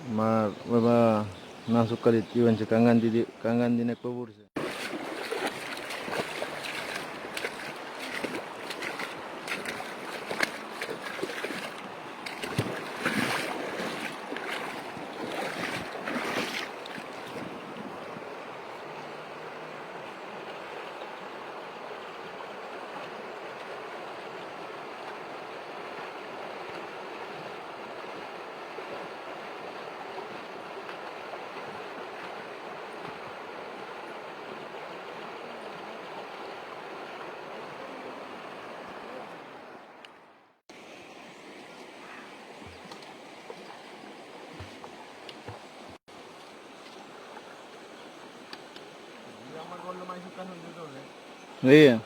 Ma baba nasuk kalit iwan si kangan di nagpabursa. Iya.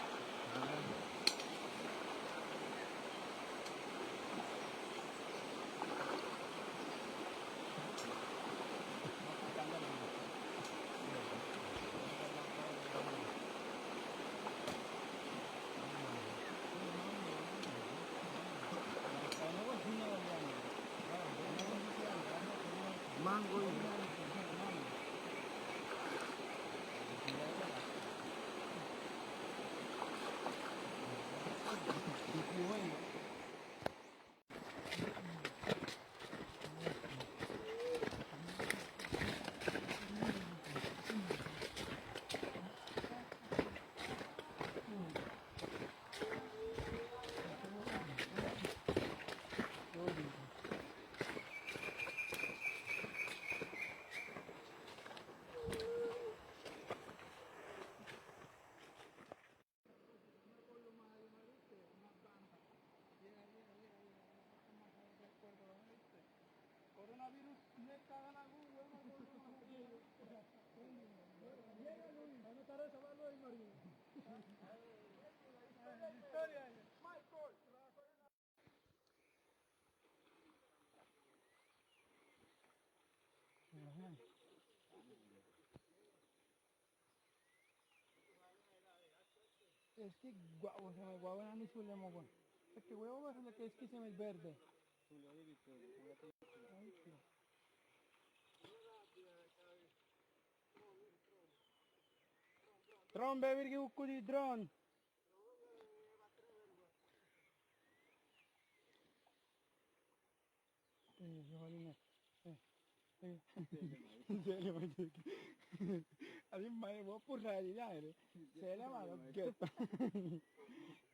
Es que guagua ni suele mover. Es que huevo es lo que es que se me verde. Drone beber ki ukku di drone. अभी मैं वो पुर रहा है यार सेला मारो गेट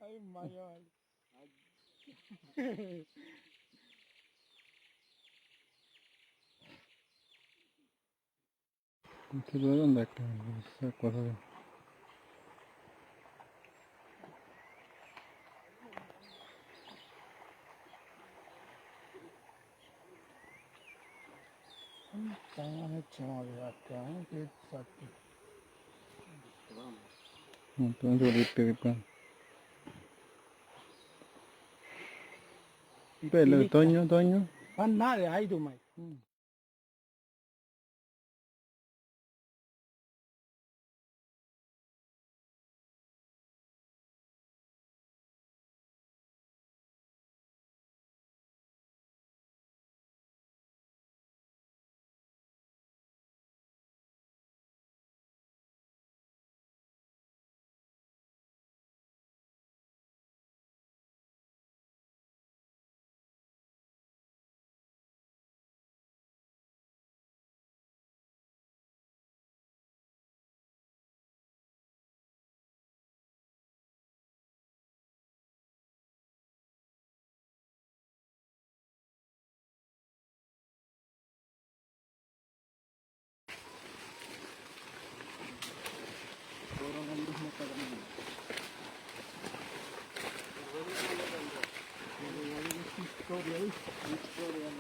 अभी मैं यार Continuaron de acá, esa cosa de... कहाँ चला गया क्या है कि साथी Entonces ahorita que pa. Pelo, Toño. अन्ना रे आई तो मैं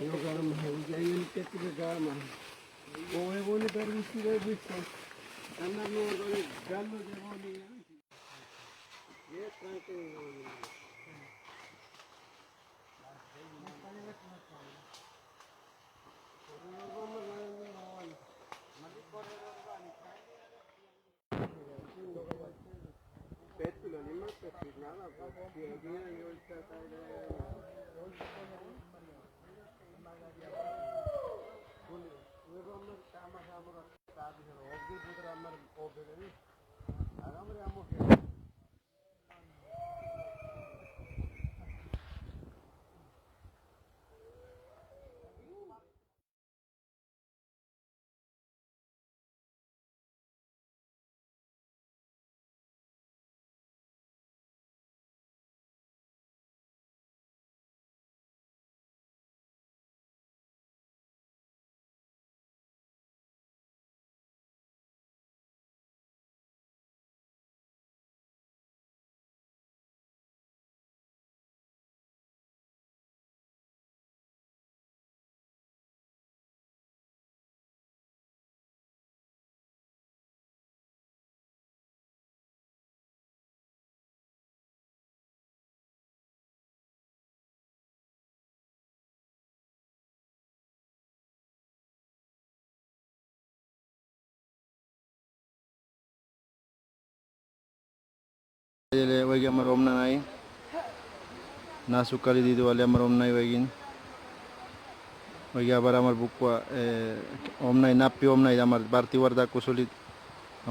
eu quero mais aí ele quer te pegar mais ou eu vou lhe permitir a vista andar no galo de bolinha ये tranquilo Pettulo lima nada porque aquí yo está ওই আমার ওমনা নাই না সুকালি দিতে বলে আমার ওম নাই ওইগিন ওই আবার আমার বুক ওম নাই নাপ্পি ওম নাই আমার বাড়তি ওয়ার্দা কুশলিত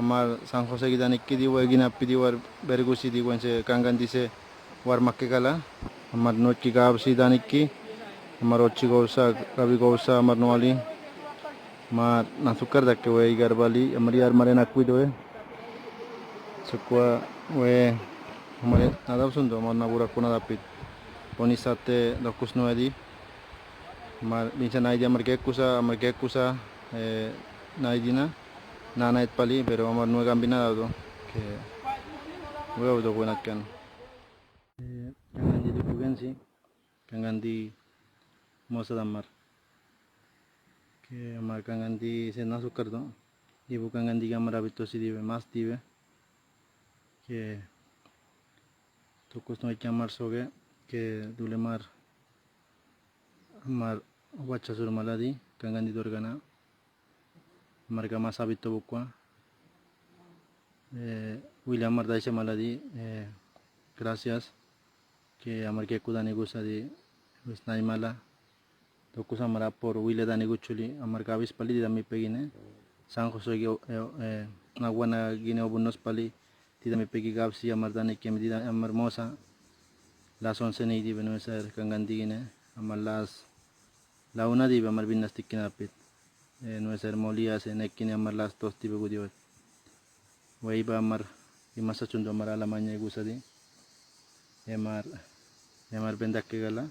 আমার সাংসে গিয়ে নিকি দিব ওইগিন নাপ্পি দিব আর বেরগুসি দিব কাঙ্গান দিছে ওয়ার মাক্কে কালা আমার নটকি গাবসি দানিকি আমার ওচ্ছি গৌসা কাবি গৌসা আমার Noali mar nasukar da que we garbali amari ar mare nakui doe sukwa we amare nada sundo mar nabura kuna dapit poni sate dokus no adi mar bincha nai di amar ke kusa nai dina na nait pali pero amar no gambina dado que we do buena kan kangan di bugen si kangan di mosa damar que amar kangan di se nasukar do ibu kangan di gamar abito si dibe mas dibe que tokus no chamar soge que dule mar amar wacha sur maladi kangan di dorgana amar gama sabito bukwa William mar daise maladi gracias que amar que kudani gusa di usnai mala tokus amar por William dani guchuli amar kabis pali di dami pegine San José naguana gine obunos pali tidak me pegi gapsi amar dani que me dida amar mosa las 11 ni di beno ser kangan digine amar la una di amar binas tikina pit no ser molia se nekine amar las 2 di begudio wei ba amar imasa chundo amar alamanya gusadi emar bendak ke gala